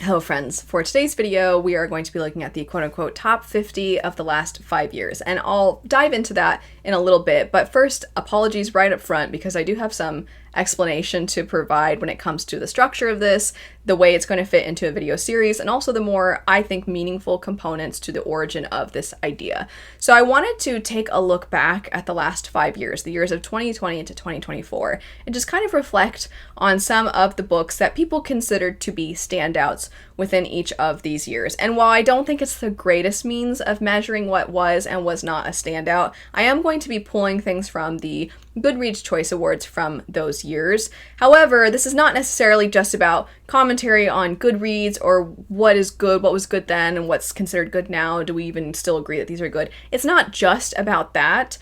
Hello friends, for today's video we are going to be looking at the quote-unquote top 50 of the last 5 years, and I'll dive into that in a little bit, but first, apologies right up front because I do have some explanation to provide when it comes to the structure of this, the way it's going to fit into a video series, and also the more, I think, meaningful components to the origin of this idea. So I wanted to take a look back at the last 5 years, the years of 2020 to 2024, and just kind of reflect on some of the books that people considered to be standouts within each of these years. And while I don't think it's the greatest means of measuring what was and was not a standout, I am going to be pulling things from the Goodreads Choice Awards from those years. However, this is not necessarily just about commentary on Goodreads or what is good, what was good then, and what's considered good now. Do we even still agree that these are good? It's not just about that.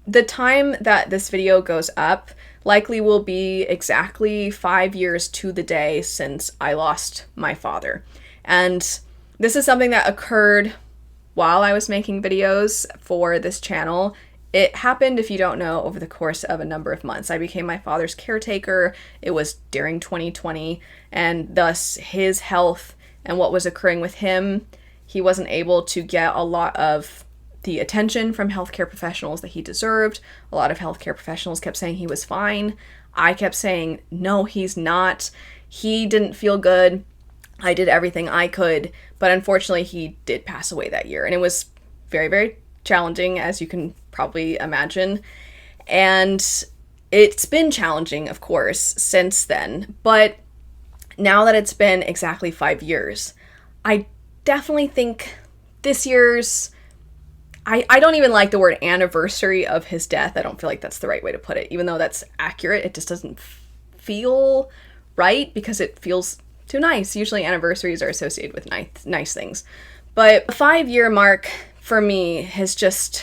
The time that this video goes up likely will be exactly 5 years to the day since I lost my father. And this is something that occurred while I was making videos for this channel. It happened, if you don't know, over the course of a number of months. I became my father's caretaker. It was during 2020, and thus his health and what was occurring with him, he wasn't able to get a lot of the attention from healthcare professionals that he deserved. A lot of healthcare professionals kept saying he was fine. I kept saying, no, he's not. He didn't feel good. I did everything I could, but unfortunately he did pass away that year. And it was very, very challenging, as you can probably imagine. And it's been challenging, of course, since then. But now that it's been exactly 5 years, I definitely think this year's, I don't even like the word anniversary of his death. I don't feel like that's the right way to put it. Even though that's accurate, it just doesn't feel right because it feels too nice. Usually anniversaries are associated with nice things. But the 5-year mark for me has just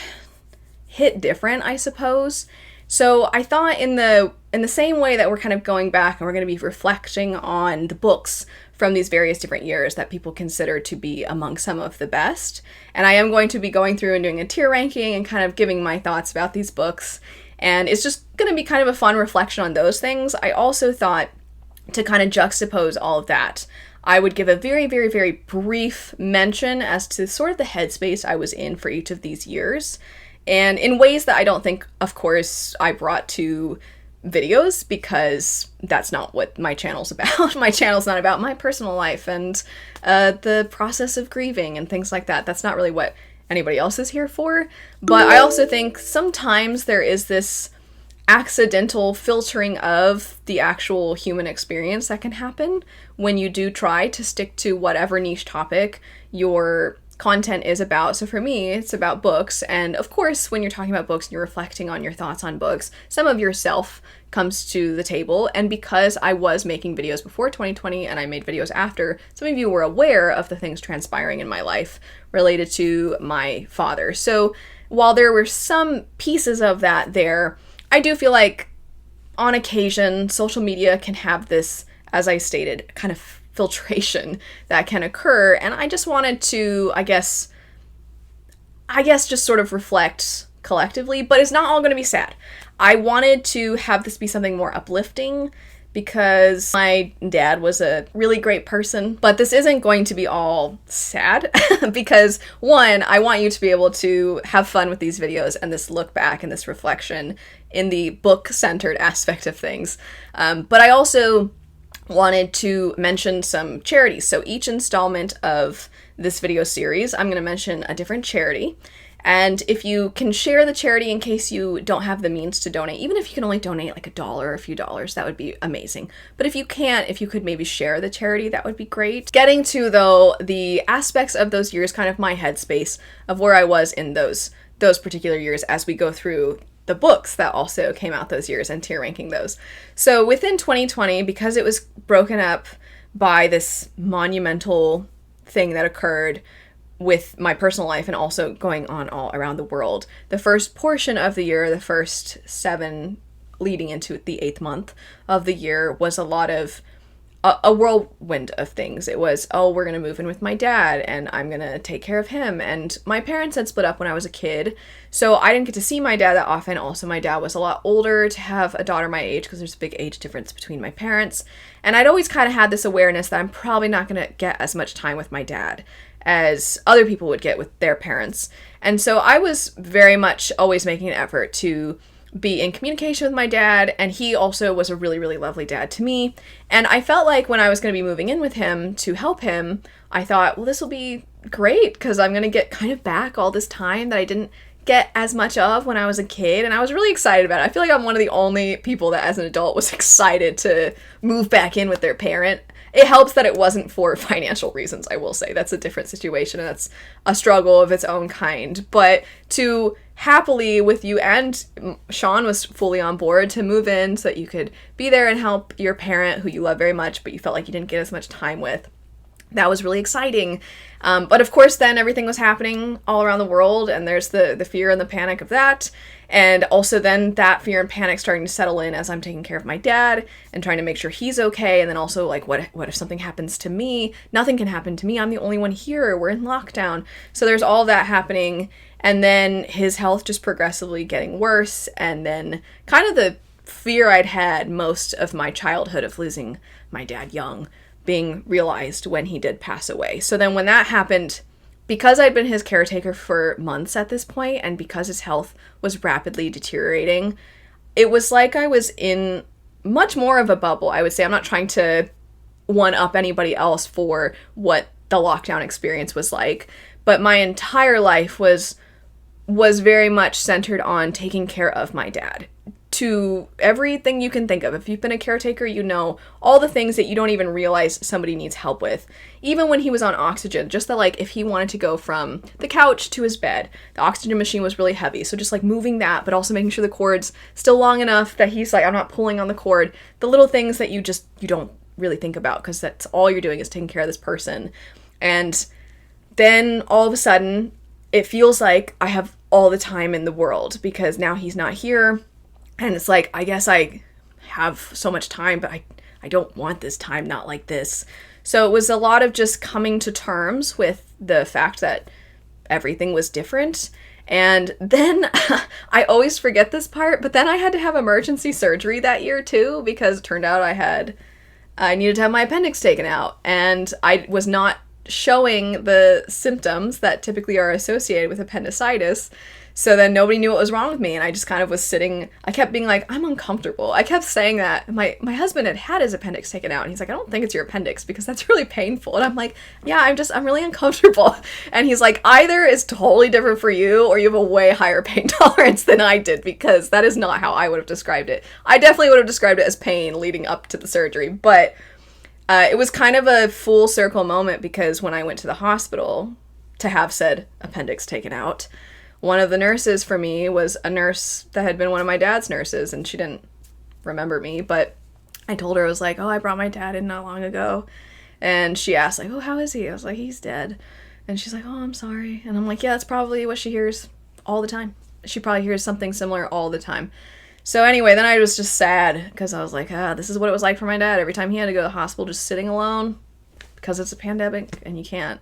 hit different, I suppose. So I thought in the same way that we're kind of going back and we're going to be reflecting on the books from these various different years that people consider to be among some of the best. And I am going to be going through and doing a tier ranking and kind of giving my thoughts about these books. And it's just going to be kind of a fun reflection on those things. I also thought to kind of juxtapose all of that, I would give a very, very, very brief mention as to sort of the headspace I was in for each of these years. And in ways that I don't think, of course, I brought to videos, because that's not what my channel's about. My channel's not about my personal life and the process of grieving and things like that. That's not really what anybody else is here for. But I also think sometimes there is this accidental filtering of the actual human experience that can happen when you do try to stick to whatever niche topic your content is about. So for me, it's about books, and of course when you're talking about books and you're reflecting on your thoughts on books, some of yourself comes to the table. And because I was making videos before 2020 and I made videos after, some of you were aware of the things transpiring in my life related to my father. So while there were some pieces of that there, I do feel like on occasion social media can have this, as I stated, kind of filtration that can occur, and I just wanted to, I guess just sort of reflect collectively, but it's not all going to be sad. I wanted to have this be something more uplifting because my dad was a really great person, but this isn't going to be all sad because, one, I want you to be able to have fun with these videos and this look back and this reflection in the book-centered aspect of things, but I also wanted to mention some charities. So each installment of this video series, I'm going to mention a different charity. And if you can share the charity in case you don't have the means to donate, even if you can only donate like $1 or a few dollars, that would be amazing. But if you can't, if you could maybe share the charity, that would be great. Getting to, though, the aspects of those years, kind of my headspace of where I was in those particular years as we go through the books that also came out those years and tier ranking those. So within 2020, because it was broken up by this monumental thing that occurred with my personal life and also going on all around the world, the first portion of the year, the first 7 leading into the 8th month of the year, was a lot of a whirlwind of things. It was, oh, we're going to move in with my dad and I'm going to take care of him. And my parents had split up when I was a kid, so I didn't get to see my dad that often. Also, my dad was a lot older to have a daughter my age because there's a big age difference between my parents. And I'd always kind of had this awareness that I'm probably not going to get as much time with my dad as other people would get with their parents. And so I was very much always making an effort to be in communication with my dad, and he also was a really, really lovely dad to me. And I felt like when I was going to be moving in with him to help him, I thought, well, this will be great because I'm going to get kind of back all this time that I didn't get as much of when I was a kid, and I was really excited about it. I feel like I'm one of the only people that as an adult was excited to move back in with their parent. It helps that it wasn't for financial reasons, I will say. That's a different situation, and that's a struggle of its own kind. But to happily, with you, and Sean was fully on board to move in so that you could be there and help your parent who you love very much, but you felt like you didn't get as much time with. That was really exciting. But of course, then everything was happening all around the world, and there's the fear and the panic of that. And also then that fear and panic starting to settle in as I'm taking care of my dad and trying to make sure he's okay. And then also, like, what if something happens to me? Nothing can happen to me. I'm the only one here. We're in lockdown. So there's all that happening. And then his health just progressively getting worse. And then kind of the fear I'd had most of my childhood of losing my dad young being realized when he did pass away. So then when that happened, because I'd been his caretaker for months at this point, and because his health was rapidly deteriorating, it was like I was in much more of a bubble, I would say. I'm not trying to one-up anybody else for what the lockdown experience was like, but my entire life was very much centered on taking care of my dad. To everything you can think of. If you've been a caretaker, you know all the things that you don't even realize somebody needs help with. Even when he was on oxygen, just that, like, if he wanted to go from the couch to his bed, the oxygen machine was really heavy. So just like moving that, but also making sure the cord's still long enough that he's like, I'm not pulling on the cord. The little things that you don't really think about because that's all you're doing is taking care of this person. And then all of a sudden, it feels like I have all the time in the world because now he's not here. And it's like, I guess I have so much time, but I don't want this time not like this. So it was a lot of just coming to terms with the fact that everything was different. And then I always forget this part, but then I had to have emergency surgery that year too, because it turned out I needed to have my appendix taken out. And I was not showing the symptoms that typically are associated with appendicitis. So then nobody knew what was wrong with me, and I just kind of was sitting, I kept being like, I'm uncomfortable. I kept saying that. My husband had his appendix taken out, and he's like, I don't think it's your appendix, because that's really painful. And I'm like, yeah, I'm really uncomfortable. And he's like, either it's totally different for you, or you have a way higher pain tolerance than I did, because that is not how I would have described it. I definitely would have described it as pain leading up to the surgery, but it was kind of a full circle moment, because when I went to the hospital to have said appendix taken out, one of the nurses for me was a nurse that had been one of my dad's nurses, and she didn't remember me, but I told her, I was like, oh, I brought my dad in not long ago, and she asked, like, oh, how is he? I was like, he's dead. And she's like, oh, I'm sorry. And I'm like, yeah, that's probably what she hears all the time. She probably hears something similar all the time. So anyway, then I was just sad, because I was like, this is what it was like for my dad every time he had to go to the hospital, just sitting alone, because it's a pandemic, and you can't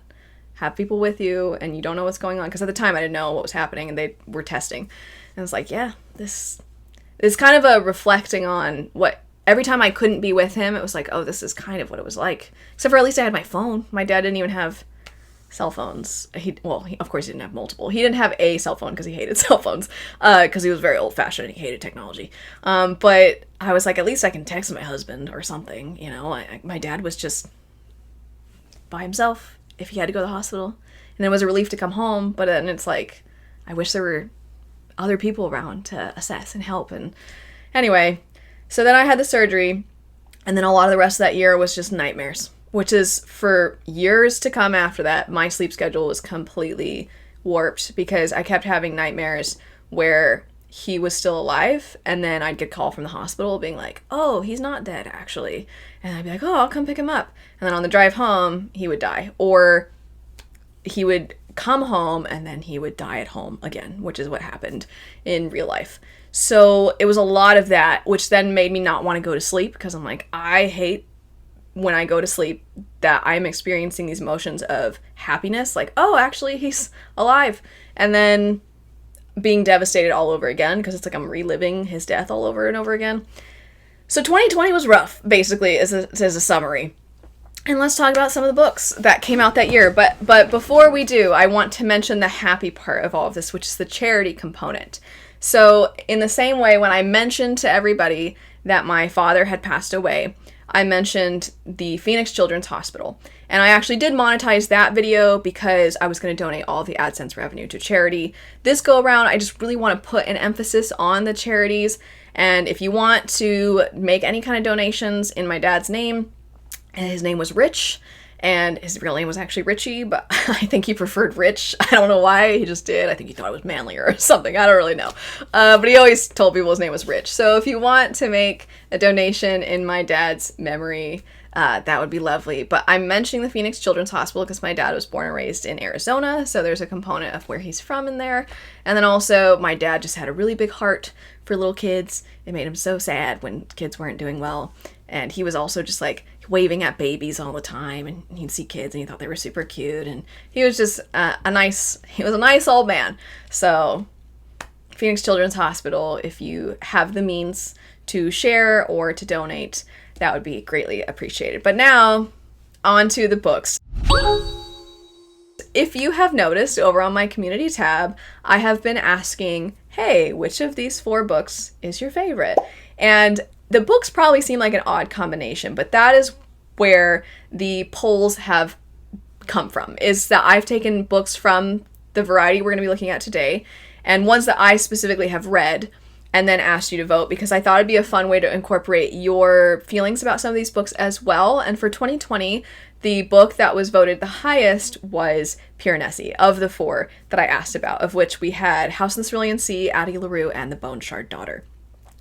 have people with you, and you don't know what's going on. Because at the time, I didn't know what was happening, and they were testing. And it's like, yeah, this is kind of a reflecting on what, every time I couldn't be with him, it was like, oh, this is kind of what it was like. Except for at least I had my phone. My dad didn't even have cell phones. Of course, he didn't have multiple. He didn't have a cell phone because he hated cell phones, because he was very old-fashioned and he hated technology. But I was like, at least I can text my husband or something, you know? My dad was just by himself if he had to go to the hospital. And it was a relief to come home, but then it's like, I wish there were other people around to assess and help. And anyway, so then I had the surgery, and then a lot of the rest of that year was just nightmares, which is for years to come after that, my sleep schedule was completely warped, because I kept having nightmares where he was still alive, and then I'd get a call from the hospital being like, oh, he's not dead, actually. And I'd be like, oh, I'll come pick him up. And then on the drive home, he would die. Or he would come home, and then he would die at home again, which is what happened in real life. So it was a lot of that, which then made me not want to go to sleep, because I'm like, I hate when I go to sleep that I'm experiencing these emotions of happiness, like, oh, actually he's alive, and then being devastated all over again because it's like I'm reliving his death all over and over again. So 2020 was rough, basically, as a summary. And let's talk about some of the books that came out that year. But before we do, I want to mention the happy part of all of this, which is the charity component. So in the same way, when I mentioned to everybody that my father had passed away, I mentioned the Phoenix Children's Hospital. And I actually did monetize that video because I was going to donate all of the AdSense revenue to charity. This go around, I just really want to put an emphasis on the charities. And if you want to make any kind of donations in my dad's name, and his name was Rich, and his real name was actually Richie, but I think he preferred Rich. I don't know why, he just did. I think he thought it was manlier or something. I don't really know. But he always told people his name was Rich. So if you want to make a donation in my dad's memory, that would be lovely. But I'm mentioning the Phoenix Children's Hospital because my dad was born and raised in Arizona, so there's a component of where he's from in there. And then also, my dad just had a really big heart for little kids. It made him so sad when kids weren't doing well. And he was also just like waving at babies all the time, and he'd see kids and he thought they were super cute, and he was just a nice old man. So Phoenix Children's Hospital, if you have the means to share or to donate, that would be greatly appreciated. But now, on to the books. If you have noticed over on my community tab, I have been asking, hey, which of these 4 books is your favorite? And the books probably seem like an odd combination, but that is where the polls have come from, is that I've taken books from the variety we're going to be looking at today, and ones that I specifically have read, and then asked you to vote, because I thought it'd be a fun way to incorporate your feelings about some of these books as well. And for 2020, the book that was voted the highest was Pure Nessie, of the 4 that I asked about, of which we had House in the Cerulean Sea, Addie LaRue, and The Bone Shard Daughter.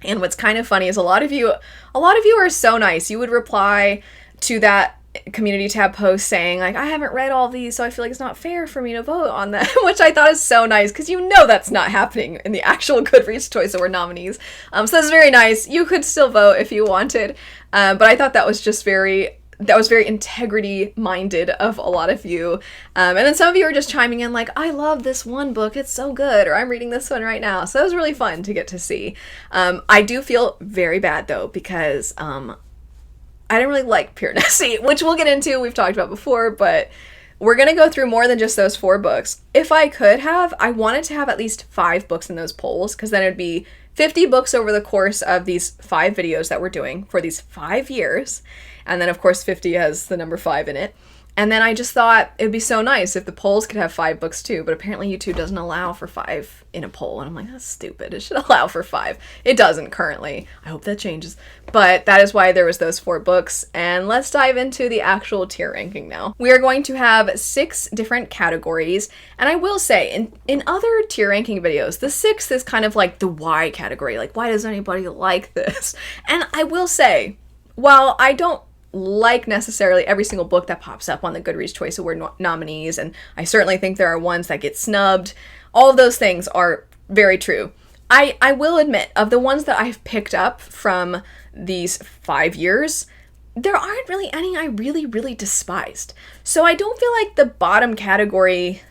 And what's kind of funny is a lot of you are so nice. You would reply to that community tab post saying, like, I haven't read all these, so I feel like it's not fair for me to vote on them, which I thought is so nice, because you know that's not happening in the actual Goodreads Choice Award nominees. So that's very nice. You could still vote if you wanted, but I thought that was just very integrity-minded of a lot of you. And then some of you are just chiming in like, I love this one book, it's so good, or I'm reading this one right now. So that was really fun to get to see. I do feel very bad, though, because I didn't really like Pure Nessie, which we'll get into, we've talked about before, but we're going to go through more than just those 4 books. If I could have, I wanted to have at least 5 books in those polls, because then it would be 50 books over the course of these 5 videos that we're doing for these 5 years. And then, of course, 50 has the number 5 in it. And then I just thought it would be so nice if the polls could have 5 books too, but apparently YouTube doesn't allow for 5 in a poll. And I'm like, that's stupid. It should allow for 5. It doesn't currently. I hope that changes. But that is why there was those 4 books. And let's dive into the actual tier ranking now. We are going to have 6 different categories. And I will say, in other tier ranking videos, the 6th is kind of like the why category. Like, why does anybody like this? And I will say, while I don't like necessarily every single book that pops up on the Goodreads Choice Award nominees, and I certainly think there are ones that get snubbed, all of those things are very true. I will admit, of the ones that I've picked up from these 5 years, there aren't really any I really, really despised. So I don't feel like the bottom category,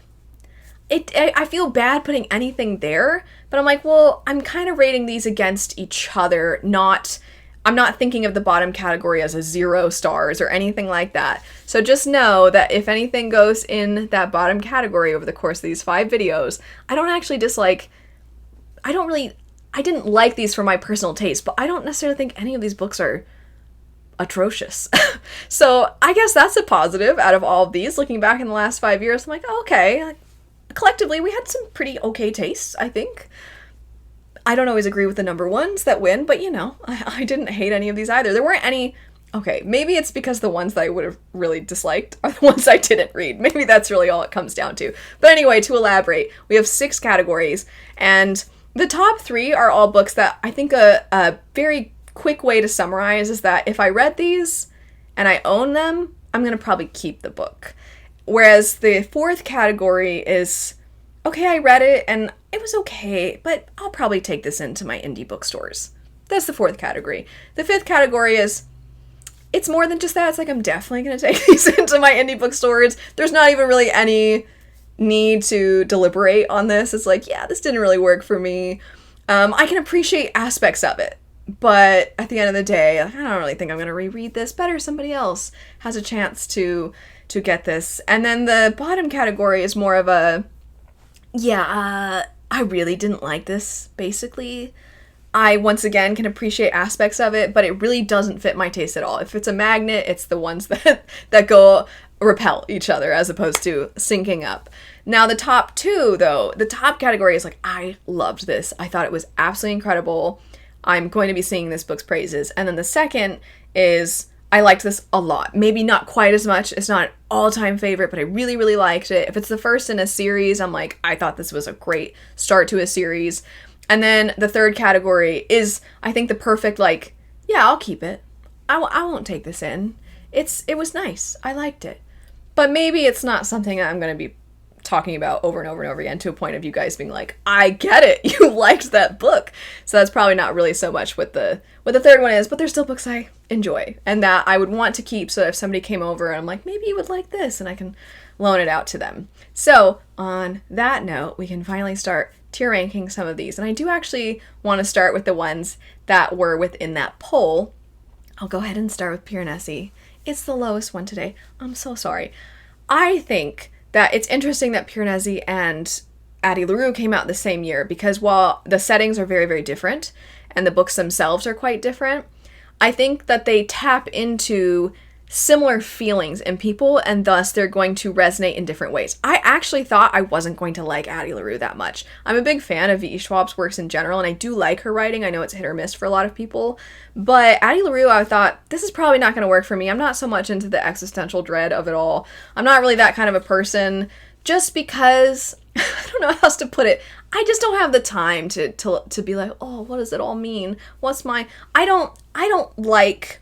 I feel bad putting anything there, but I'm like, well, I'm kind of rating these against each other, I'm not thinking of the bottom category as a 0 stars or anything like that. So just know that if anything goes in that bottom category over the course of these 5 videos, I don't actually dislike, I didn't like these for my personal taste, but I don't necessarily think any of these books are atrocious. So I guess that's a positive out of all of these. Looking back in the last 5 years, I'm like, oh, okay. Collectively, we had some pretty okay tastes, I think. I don't always agree with the number ones that win, but I didn't hate any of these either. There weren't any, okay, maybe it's because the ones that I would have really disliked are the ones I didn't read. Maybe that's really all it comes down to. But anyway, to elaborate, we have 6 categories, and the top 3 are all books that I think a very quick way to summarize is that if I read these and I own them, I'm going to probably keep the book. Whereas the 4th category is, okay, I read it and it was okay, but I'll probably take this into my indie bookstores. That's the 4th category. The 5th category is, it's more than just that. It's like, I'm definitely going to take these into my indie bookstores. There's not even really any need to deliberate on this. It's like, yeah, this didn't really work for me. I can appreciate aspects of it, but at the end of the day, I don't really think I'm going to reread this. Better somebody else has a chance to get this. And then the bottom category is more of a, I really didn't like this, basically. I, once again, can appreciate aspects of it, but it really doesn't fit my taste at all. If it's a magnet, it's the ones that go repel each other as opposed to syncing up. Now, the top two, though, the top category is like, I loved this. I thought it was absolutely incredible. I'm going to be singing this book's praises. And then the second is, I liked this a lot. Maybe not quite as much. It's not an all-time favorite, but I really, really liked it. If it's the first in a series, I'm like, I thought this was a great start to a series. And then the third category is, I think, the perfect, like, yeah, I'll keep it. I won't take this in. It was nice. I liked it. But maybe it's not something I'm going to be talking about over and over and over again to a point of you guys being like, I get it. You liked that book. So that's probably not really so much what the third one is, but they're still books I enjoy and that I would want to keep. So if somebody came over and I'm like, maybe you would like this, and I can loan it out to them. So on that note, we can finally start tier ranking some of these. And I do actually want to start with the ones that were within that poll. I'll go ahead and start with Piranesi. It's the lowest one today. I'm so sorry. I think that it's interesting that Piranesi and Addie LaRue came out the same year, because while the settings are very, very different and the books themselves are quite different, I think that they tap into similar feelings in people, and thus they're going to resonate in different ways. I actually thought I wasn't going to like Addie LaRue that much. I'm a big fan of V.E. Schwab's works in general, and I do like her writing. I know it's hit or miss for a lot of people, but Addie LaRue, I thought, this is probably not going to work for me. I'm not so much into the existential dread of it all. I'm not really that kind of a person, just because, I don't know how else to put it, I just don't have the time to be like, oh, what does it all mean? I don't like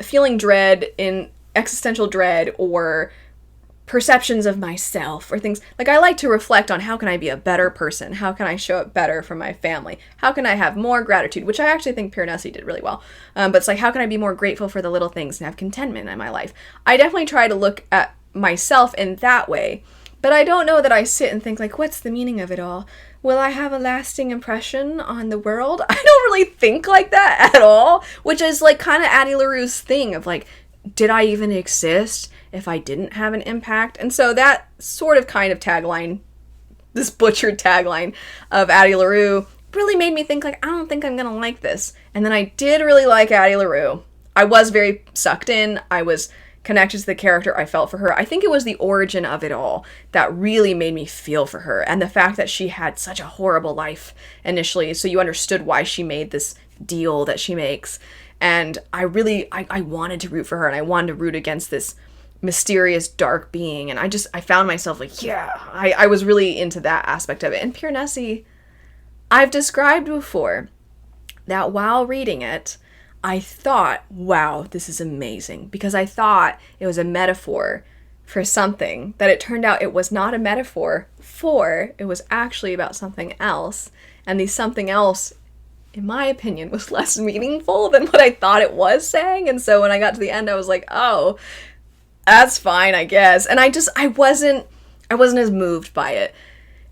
feeling dread in existential dread or perceptions of myself or things. Like, I like to reflect on how can I be a better person? How can I show up better for my family? How can I have more gratitude? Which I actually think Piranesi did really well. But it's like, how can I be more grateful for the little things and have contentment in my life? I definitely try to look at myself in that way. But I don't know that I sit and think, like, what's the meaning of it all? Will I have a lasting impression on the world? I don't really think like that at all, which is, like, kind of Addie LaRue's thing of, like, did I even exist if I didn't have an impact? And so that sort of kind of tagline, this butchered tagline of Addie LaRue, really made me think, like, I don't think I'm going to like this. And then I did really like Addie LaRue. I was very sucked in. I was connected to the character. I felt for her. I think it was the origin of it all that really made me feel for her, and the fact that she had such a horrible life initially, so you understood why she made this deal that she makes. And I wanted to root for her, and I wanted to root against this mysterious dark being, and I found myself like, yeah, I was really into that aspect of it. And Piranesi, I've described before that while reading it, I thought, wow, this is amazing, because I thought it was a metaphor for something that it turned out it was not a metaphor for. It was actually about something else, and the something else, in my opinion, was less meaningful than what I thought it was saying. And so when I got to the end, I was like, oh, that's fine, I guess. And I wasn't as moved by it.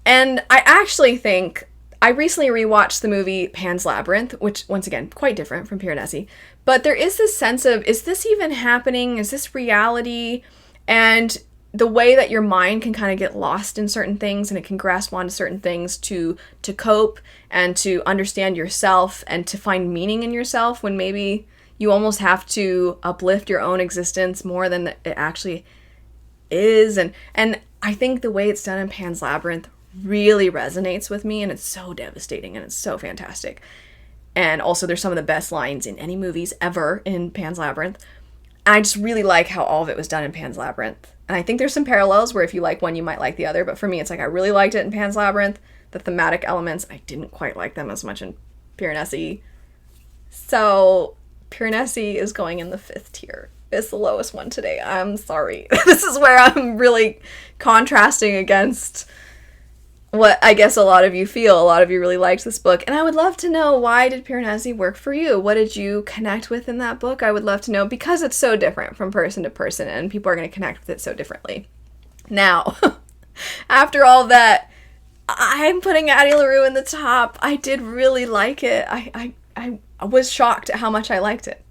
And I actually think I recently rewatched the movie Pan's Labyrinth, which, once again, quite different from Piranesi. But there is this sense of, is this even happening? Is this reality? And the way that your mind can kind of get lost in certain things, and it can grasp onto certain things to cope and to understand yourself and to find meaning in yourself, when maybe you almost have to uplift your own existence more than it actually is. And I think the way it's done in Pan's Labyrinth really resonates with me, and it's so devastating and it's so fantastic. And also, there's some of the best lines in any movies ever in Pan's Labyrinth. I just really like how all of it was done in Pan's Labyrinth. And I think there's some parallels where if you like one, you might like the other. But for me, it's like I really liked it in Pan's Labyrinth. The thematic elements, I didn't quite like them as much in Piranesi. So Piranesi is going in the 5th tier. It's the lowest one today. I'm sorry. This is where I'm really contrasting against what I guess a lot of you feel. A lot of you really liked this book, and I would love to know, why did Piranesi work for you? What did you connect with in that book? I would love to know, because it's so different from person to person, and people are going to connect with it so differently. Now, after all that, I'm putting Addie LaRue in the top. I did really like it. I was shocked at how much I liked it.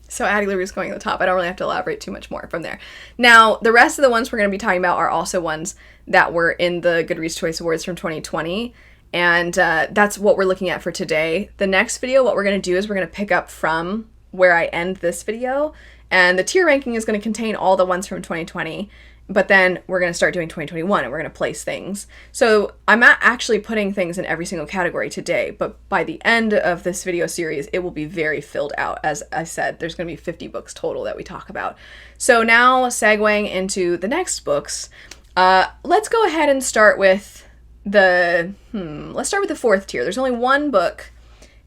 So Addie LaRue's going at the top. I don't really have to elaborate too much more from there. Now, the rest of the ones we're going to be talking about are also ones that were in the Goodreads Choice Awards from 2020. And that's what we're looking at for today. The next video, what we're going to do is we're going to pick up from where I end this video. And the tier ranking is going to contain all the ones from 2020. But then we're going to start doing 2021 and we're going to place things. So I'm not actually putting things in every single category today, but by the end of this video series, it will be very filled out. As I said, there's going to be 50 books total that we talk about. So now segueing into the next books, let's go ahead and start with let's start with the fourth tier. There's only one book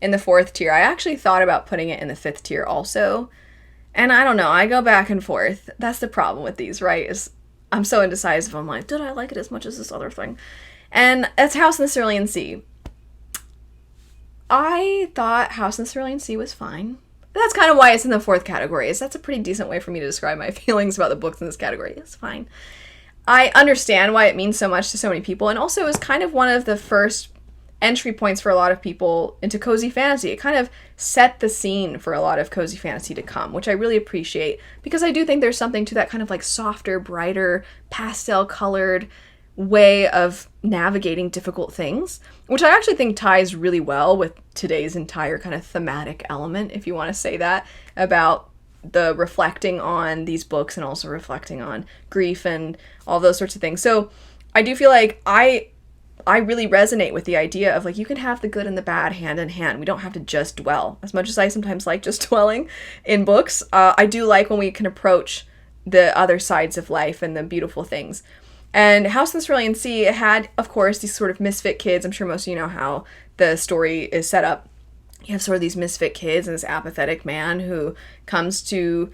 in the fourth tier. I actually thought about putting it in the fifth tier also. And I don't know, I go back and forth. That's the problem with these, right? Is I'm so indecisive. I'm like, did I like it as much as this other thing? And that's House in the Cerulean Sea. I thought House in the Cerulean Sea was fine. That's kind of why it's in the fourth category. That's a pretty decent way for me to describe my feelings about the books in this category. It's fine. I understand why it means so much to so many people, and also it was kind of one of the first entry points for a lot of people into cozy fantasy. It kind of set the scene for a lot of cozy fantasy to come, which I really appreciate, because I do think there's something to that kind of like softer, brighter, pastel colored way of navigating difficult things, which I actually think ties really well with today's entire kind of thematic element, if you want to say that, about the reflecting on these books and also reflecting on grief and all those sorts of things. So I do feel like I really resonate with the idea of like, you can have the good and the bad hand in hand. We don't have to just dwell. As much as I sometimes like just dwelling in books, I do like when we can approach the other sides of life and the beautiful things. And House in the Cerulean Sea had, of course, these sort of misfit kids. I'm sure most of you know how the story is set up. You have sort of these misfit kids and this apathetic man who comes to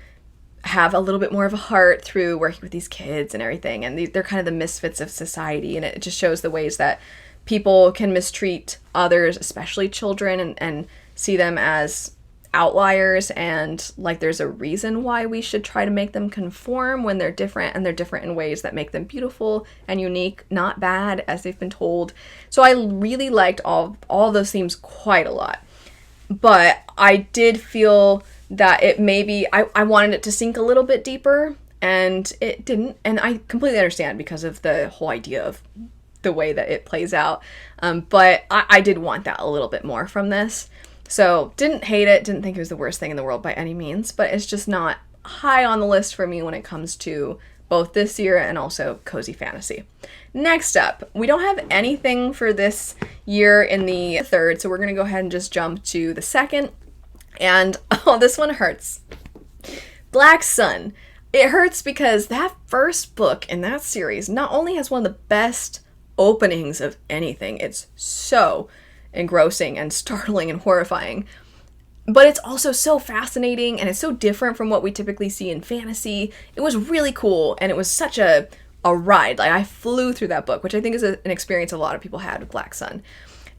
have a little bit more of a heart through working with these kids and everything. And they're kind of the misfits of society. And it just shows the ways that people can mistreat others, especially children, and see them as outliers. And like there's a reason why we should try to make them conform when they're different, and they're different in ways that make them beautiful and unique, not bad as they've been told. So I really liked all those themes quite a lot. But I did feel that it maybe, I wanted it to sink a little bit deeper, and it didn't. And I completely understand because of the whole idea of the way that it plays out. But I did want that a little bit more from this. So didn't hate it, didn't think it was the worst thing in the world by any means, but it's just not high on the list for me when it comes to both this year and also cozy fantasy. Next up, we don't have anything for this year in the third, so we're going to go ahead and just jump to the second. And, oh, this one hurts. Black Sun. It hurts because that first book in that series not only has one of the best openings of anything, it's so engrossing and startling and horrifying, but it's also so fascinating, and it's so different from what we typically see in fantasy. It was really cool, and it was such a ride. Like, I flew through that book, which I think is an experience a lot of people had with Black Sun.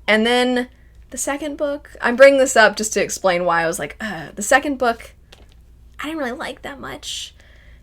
And then the second book, I'm bringing this up just to explain why I was like, the second book, I didn't really like that much.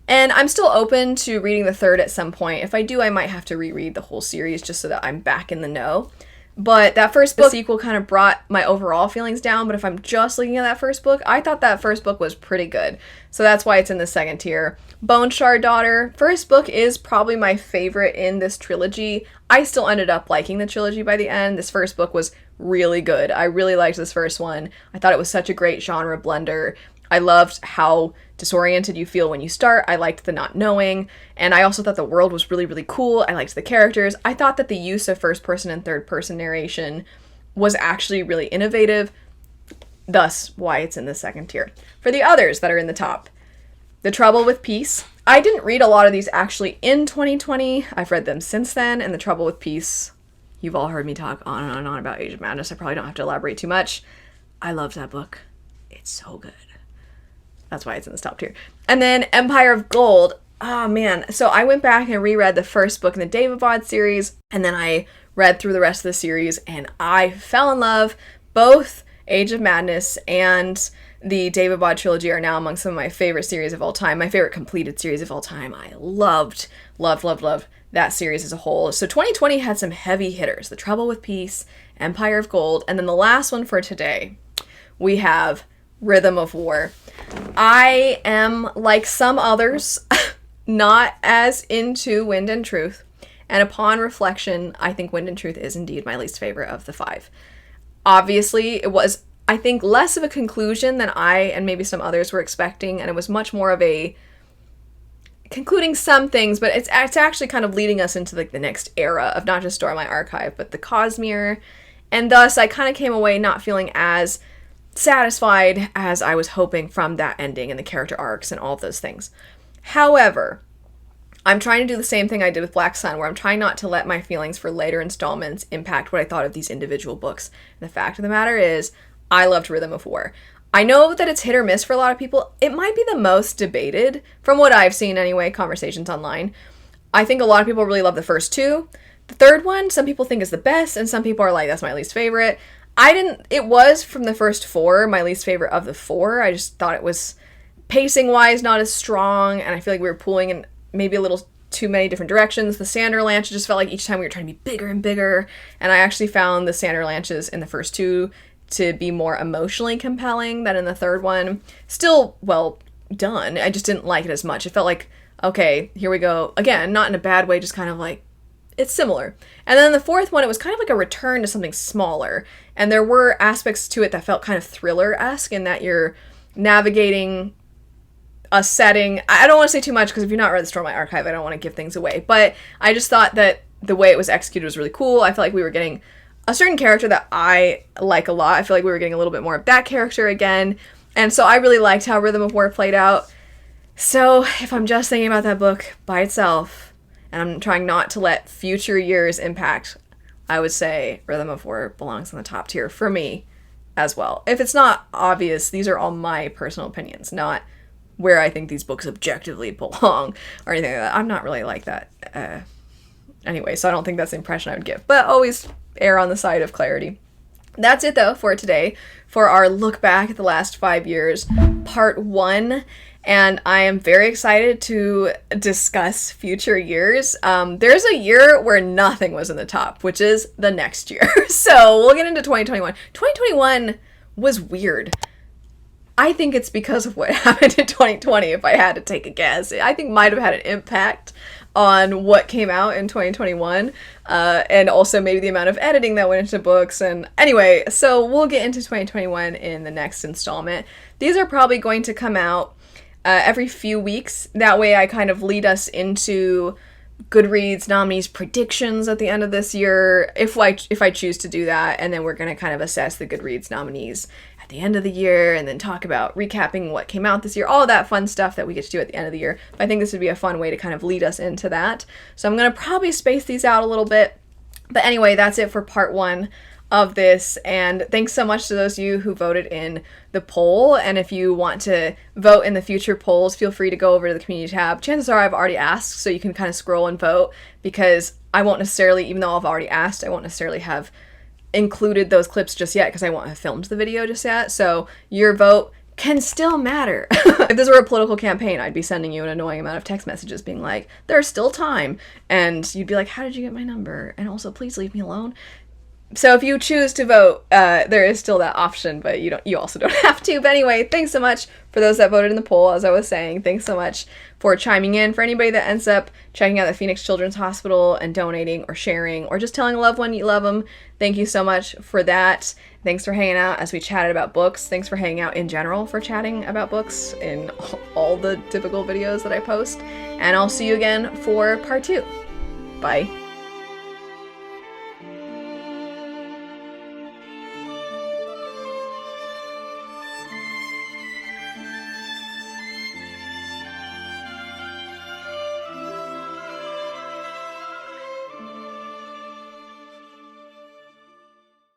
And I'm still open to reading the third at some point. If I do, I might have to reread the whole series just so that I'm back in the know. But that first book, the sequel kind of brought my overall feelings down. But if I'm just looking at that first book, I thought that first book was pretty good. So that's why it's in the second tier. Bone Shard Daughter. First book is probably my favorite in this trilogy. I still ended up liking the trilogy by the end. This first book was really good. I really liked this first one. I thought it was such a great genre blender. I loved how disoriented you feel when you start. I liked the not knowing. And I also thought the world was really, really cool. I liked the characters. I thought that the use of first person and third person narration was actually really innovative. Thus, why it's in the second tier. For the others that are in the top, The Trouble with Peace. I didn't read a lot of these actually in 2020. I've read them since then. And The Trouble with Peace, you've all heard me talk on and on about Age of Madness. I probably don't have to elaborate too much. I loved that book. It's so good. That's why it's in this top tier. And then Empire of Gold. Oh man, so I went back and reread the first book in the Daevabad series, and then I read through the rest of the series, and I fell in love. Both Age of Madness and the Daevabad trilogy are now among some of my favorite series of all time, my favorite completed series of all time. I loved that series as a whole. So 2020 had some heavy hitters: The Trouble with Peace, Empire of Gold, and then the last one for today, we have Rhythm of War. I am, like some others, not as into Wind and Truth, and upon reflection, I think Wind and Truth is indeed my least favorite of the 5. Obviously, it was, I think, less of a conclusion than I and maybe some others were expecting, and it was much more of a concluding some things, but it's actually kind of leading us into like the next era of not just Stormlight Archive, but the Cosmere, and thus I kind of came away not feeling as satisfied as I was hoping from that ending and the character arcs and all of those things. However, I'm trying to do the same thing I did with Black Sun, where I'm trying not to let my feelings for later installments impact what I thought of these individual books. And the fact of the matter is, I loved Rhythm of War. I know that it's hit or miss for a lot of people. It might be the most debated, from what I've seen anyway, conversations online. I think a lot of people really love the first 2. The third one, some people think is the best, and some people are like, that's my least favorite. It was, from the first 4, my least favorite of the 4. I just thought it was, pacing-wise, not as strong, and I feel like we were pulling in maybe a little too many different directions. The Sanderlanche just felt like each time we were trying to be bigger and bigger, and I actually found the Sanderlanches in the first 2 to be more emotionally compelling than in the third one. Still well done, I just didn't like it as much. It felt like, okay, here we go. Again, not in a bad way, just kind of like, it's similar. And then the fourth one, it was kind of like a return to something smaller, and there were aspects to it that felt kind of thriller-esque in that you're navigating a setting. I don't want to say too much because if you're not read the Stormlight Archive, I don't want to give things away, but I just thought that the way it was executed was really cool. I felt like we were getting a certain character that I like a lot. I feel like we were getting a little bit more of that character again, and so I really liked how Rhythm of War played out. So if I'm just thinking about that book by itself, and I'm trying not to let future years impact, I would say Rhythm of War belongs in the top tier for me as well. If it's not obvious, these are all my personal opinions, not where I think these books objectively belong or anything like that. I'm not really like that. Anyway, so I don't think that's the impression I would give, but always err on the side of clarity. That's it though for today, for our look back at the last 5 years, part 1. And I am very excited to discuss future years. There's a year where nothing was in the top, which is the next year. So we'll get into 2021. 2021 was weird. I think it's because of what happened in 2020, if I had to take a guess. I think might have had an impact on what came out in 2021, and also maybe the amount of editing that went into books. And anyway, so we'll get into 2021 in the next installment. These are probably going to come out every few weeks. That way I kind of lead us into Goodreads nominees predictions at the end of this year, if I choose to do that, and then we're going to kind of assess the Goodreads nominees at the end of the year, and then talk about recapping what came out this year, all that fun stuff that we get to do at the end of the year. But I think this would be a fun way to kind of lead us into that. So I'm going to probably space these out a little bit. But anyway, that's it for part 1 of this, and thanks so much to those of you who voted in the poll. And if you want to vote in the future polls, feel free to go over to the community tab. Chances are I've already asked, so you can kind of scroll and vote, because I won't necessarily, even though I've already asked, I won't necessarily have included those clips just yet because I won't have filmed the video just yet. So your vote can still matter. If this were a political campaign, I'd be sending you an annoying amount of text messages being like, there's still time, and you'd be like, how did you get my number? And also, please leave me alone. So if you choose to vote, there is still that option, but you also don't have to. But anyway, thanks so much for those that voted in the poll. As I was saying, thanks so much for chiming in. For anybody that ends up checking out the Phoenix Children's Hospital and donating or sharing or just telling a loved one you love them, thank you so much for that. Thanks for hanging out as we chatted about books. Thanks for hanging out in general for chatting about books in all the typical videos that I post. And I'll see you again for part 2. Bye.